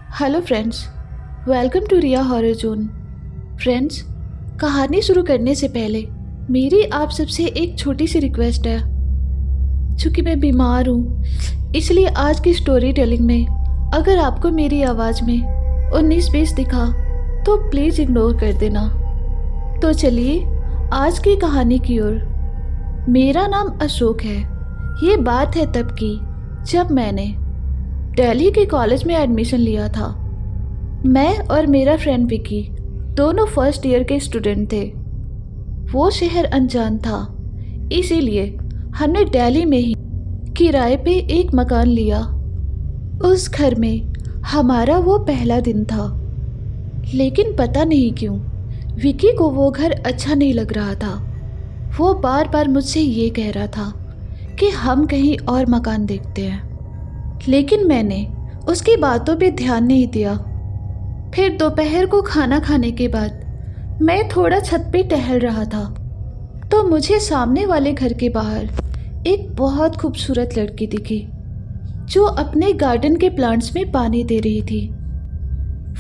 Hello friends, welcome to Riya horror zone. Friends, कहानी शुरू करने से पहले मेरी आप सबसे एक छोटी सी रिक्वेस्ट है। चूँकि मैं बीमार हूँ, इसलिए आज की स्टोरी टेलिंग में अगर आपको मेरी आवाज़ में 19-20 दिखा तो प्लीज़ इग्नोर कर देना। तो चलिए आज की कहानी की ओर। मेरा नाम अशोक है। ये बात है तब की जब मैंने दिल्ली के कॉलेज में एडमिशन लिया था। मैं और मेरा फ्रेंड विकी दोनों फर्स्ट ईयर के स्टूडेंट थे। वो शहर अनजान था, इसीलिए हमने दिल्ली में ही किराए पे एक मकान लिया। उस घर में हमारा वो पहला दिन था, लेकिन पता नहीं क्यों विकी को वो घर अच्छा नहीं लग रहा था। वो बार बार मुझसे ये कह रहा था कि हम कहीं और मकान देखते हैं, लेकिन मैंने उसकी बातों पे ध्यान नहीं दिया। फिर दोपहर को खाना खाने के बाद मैं थोड़ा छत पे टहल रहा था, तो मुझे सामने वाले घर के बाहर एक बहुत खूबसूरत लड़की दिखी जो अपने गार्डन के प्लांट्स में पानी दे रही थी।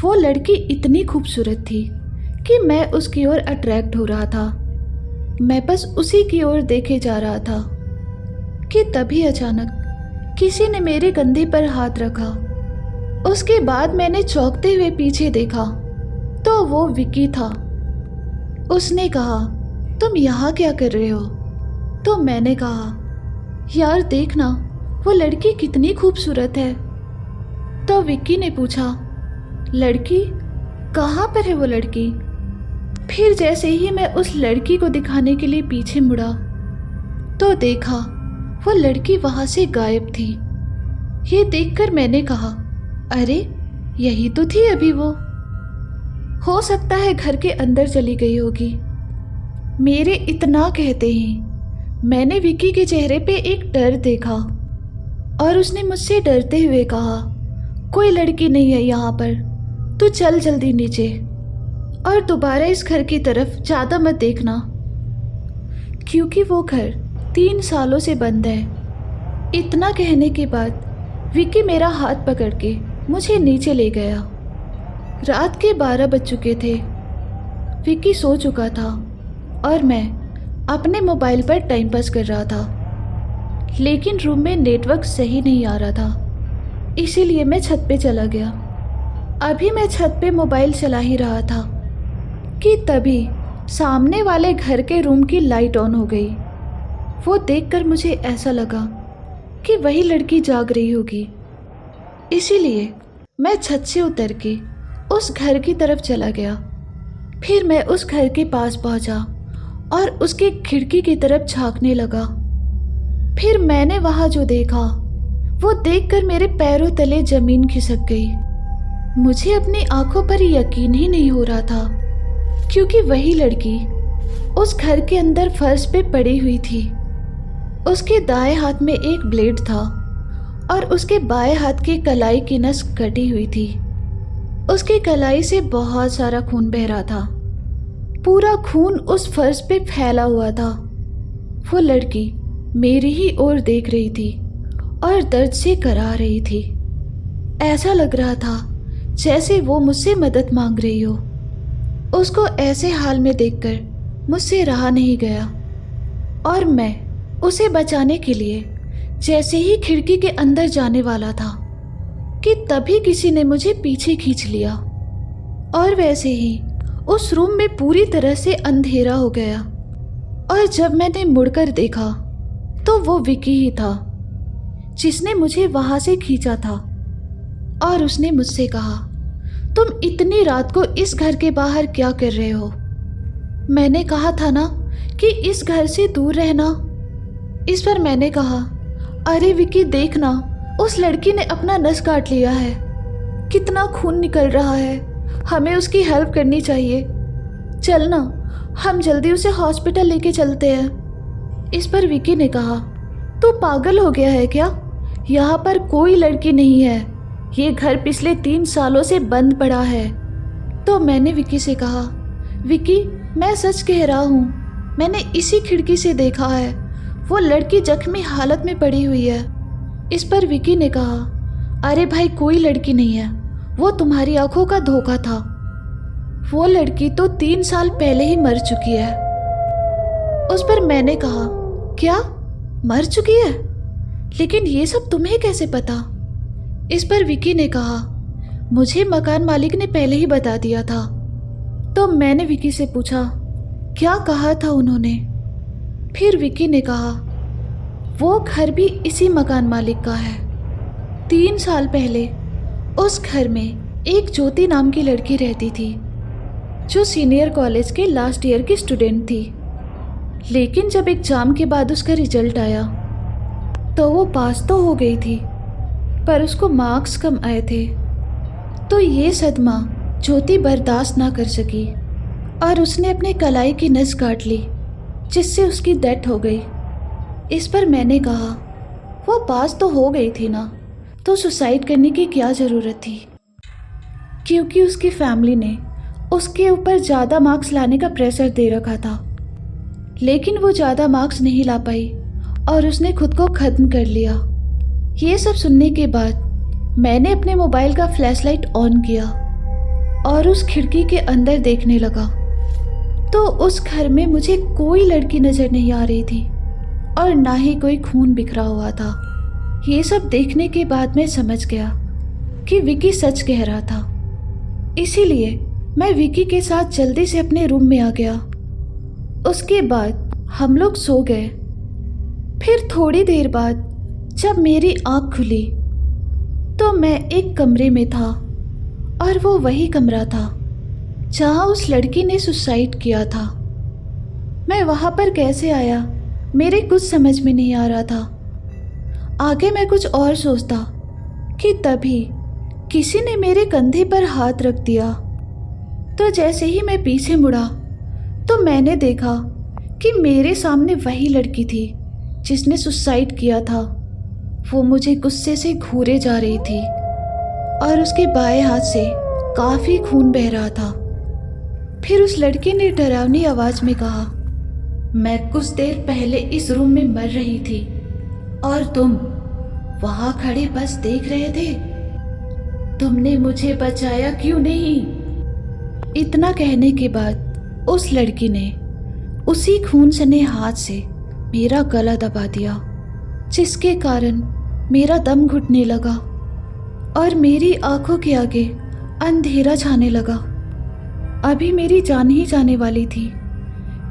वो लड़की इतनी खूबसूरत थी कि मैं उसकी ओर अट्रैक्ट हो रहा था। मैं बस उसी की ओर देखे जा रहा था कि तभी अचानक किसी ने मेरे कंधे पर हाथ रखा। उसके बाद मैंने चौंकते हुए पीछे देखा तो वो विकी था। उसने कहा, तुम यहाँ क्या कर रहे हो? तो मैंने कहा, यार देखना वो लड़की कितनी खूबसूरत है। तो विकी ने पूछा, लड़की? कहाँ पर है वो लड़की? फिर जैसे ही मैं उस लड़की को दिखाने के लिए पीछे मुड़ा तो देखा वो लड़की वहां से गायब थी। ये देखकर मैंने कहा, अरे यही तो थी अभी वो। हो सकता है घर के अंदर चली गई होगी। मेरे इतना कहते ही मैंने विकी के चेहरे पे एक डर देखा और उसने मुझसे डरते हुए कहा, कोई लड़की नहीं है यहाँ पर, तू चल जल्दी नीचे और दोबारा इस घर की तरफ ज़्यादा मत देखना, क्योंकि वो घर 3 सालों से बंद है। इतना कहने के बाद विकी मेरा हाथ पकड़ के मुझे नीचे ले गया। रात के 12 बज चुके थे। विकी सो चुका था और मैं अपने मोबाइल पर टाइम पास कर रहा था, लेकिन रूम में नेटवर्क सही नहीं आ रहा था, इसीलिए मैं छत पे चला गया। अभी मैं छत पे मोबाइल चला ही रहा था कि तभी सामने वाले घर के रूम की लाइट ऑन हो गई। वो देखकर मुझे ऐसा लगा कि वही लड़की जाग रही होगी, इसीलिए मैं छत से उतर के उस घर की तरफ चला गया। फिर मैं उस घर के पास पहुंचा और उसकी खिड़की की तरफ झांकने लगा। फिर मैंने वहां जो देखा वो देखकर मेरे पैरों तले जमीन खिसक गई। मुझे अपनी आंखों पर यकीन ही नहीं हो रहा था, क्योंकि वही लड़की उस घर के अंदर फर्श पे पड़ी हुई थी। उसके दाएं हाथ में एक ब्लेड था और उसके बाएं हाथ की कलाई की नस कटी हुई थी। उसकी कलाई से बहुत सारा खून बह रहा था। पूरा खून उस फर्श पे फैला हुआ था। वो लड़की मेरी ही ओर देख रही थी और दर्द से करा रही थी। ऐसा लग रहा था जैसे वो मुझसे मदद मांग रही हो। उसको ऐसे हाल में देखकर मुझसे रहा नहीं गया और मैं उसे बचाने के लिए जैसे ही खिड़की के अंदर जाने वाला था कि तभी किसी ने मुझे पीछे खींच लिया और वैसे ही उस रूम में पूरी तरह से अंधेरा हो गया। और जब मैंने मुड़कर देखा तो वो विकी ही था जिसने मुझे वहां से खींचा था। और उसने मुझसे कहा, तुम इतनी रात को इस घर के बाहर क्या कर रहे हो? मैंने कहा था ना कि इस घर से दूर रहना। इस पर मैंने कहा, अरे विकी देखना, उस लड़की ने अपना नस काट लिया है, कितना खून निकल रहा है, हमें उसकी हेल्प करनी चाहिए, चलना हम जल्दी उसे हॉस्पिटल लेके चलते हैं। इस पर विकी ने कहा, तू पागल हो गया है क्या? यहाँ पर कोई लड़की नहीं है, ये घर पिछले 3 सालों से बंद पड़ा है। तो मैंने विकी से कहा, विकी मैं सच कह रहा हूँ, मैंने इसी खिड़की से देखा है, वो लड़की जख्मी हालत में पड़ी हुई है। इस पर विकी ने कहा, अरे भाई कोई लड़की नहीं है, वो तुम्हारी आंखों का धोखा था। वो लड़की तो 3 साल पहले ही मर चुकी है। उस पर मैंने कहा, क्या मर चुकी है? लेकिन ये सब तुम्हें कैसे पता? इस पर विकी ने कहा, मुझे मकान मालिक ने पहले ही बता दिया था। तो मैंने विकी से पूछा, क्या कहा था उन्होंने? फिर विकी ने कहा, वो घर भी इसी मकान मालिक का है। 3 साल पहले उस घर में एक ज्योति नाम की लड़की रहती थी, जो सीनियर कॉलेज के लास्ट ईयर की स्टूडेंट थी। लेकिन जब एग्जाम के बाद उसका रिजल्ट आया तो वो पास तो हो गई थी, पर उसको मार्क्स कम आए थे। तो ये सदमा ज्योति बर्दाश्त ना कर सकी और उसने अपने कलाई की नस काट ली, जिससे उसकी डेथ हो गई। इस पर मैंने कहा, वो पास तो हो गई थी ना, तो सुसाइड करने की क्या ज़रूरत थी? क्योंकि उसकी फैमिली ने उसके ऊपर ज़्यादा मार्क्स लाने का प्रेशर दे रखा था। लेकिन वो ज़्यादा मार्क्स नहीं ला पाई और उसने खुद को ख़त्म कर लिया। ये सब सुनने के बाद मैंने अपने मोबाइल का फ्लैशलाइट ऑन किया और उस खिड़की के अंदर देखने लगा। तो उस घर में मुझे कोई लड़की नज़र नहीं आ रही थी और ना ही कोई खून बिखरा हुआ था। ये सब देखने के बाद मैं समझ गया कि विकी सच कह रहा था। इसीलिए मैं विकी के साथ जल्दी से अपने रूम में आ गया। उसके बाद हम लोग सो गए। फिर थोड़ी देर बाद जब मेरी आँख खुली तो मैं एक कमरे में था, और वो वही कमरा था जहाँ उस लड़की ने सुसाइड किया था। मैं वहाँ पर कैसे आया, मेरे कुछ समझ में नहीं आ रहा था। आगे मैं कुछ और सोचता कि तभी किसी ने मेरे कंधे पर हाथ रख दिया। तो जैसे ही मैं पीछे मुड़ा तो मैंने देखा कि मेरे सामने वही लड़की थी जिसने सुसाइड किया था। वो मुझे गुस्से से घूरे जा रही थी और उसके बाएं हाथ से काफ़ी खून बह रहा था। फिर उस लड़की ने डरावनी आवाज़ में कहा, मैं कुछ देर पहले इस रूम में मर रही थी और तुम वहाँ खड़े बस देख रहे थे। तुमने मुझे बचाया क्यों नहीं? इतना कहने के बाद उस लड़की ने उसी खून सने हाथ से मेरा गला दबा दिया, जिसके कारण मेरा दम घुटने लगा और मेरी आंखों के आगे अंधेरा छाने लगा। अभी मेरी जान ही जाने वाली थी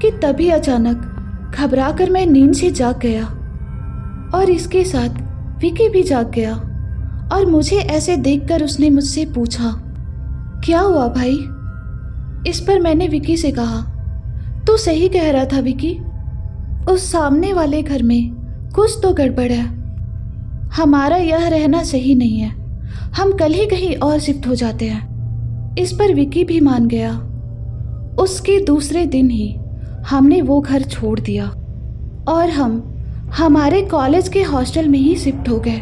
कि तभी अचानक घबराकर मैं नींद से जाग गया और इसके साथ विकी भी जाग गया। और मुझे ऐसे देखकर उसने मुझसे पूछा, क्या हुआ भाई? इस पर मैंने विकी से कहा, तू सही कह रहा था विकी, उस सामने वाले घर में कुछ तो गड़बड़ है। हमारा यह रहना सही नहीं है, हम कल ही कहीं और शिफ्ट हो जाते हैं। इस पर विकी भी मान गया। उसके दूसरे दिन ही हमने वो घर छोड़ दिया और हम हमारे कॉलेज के हॉस्टल में ही शिफ्ट हो गए।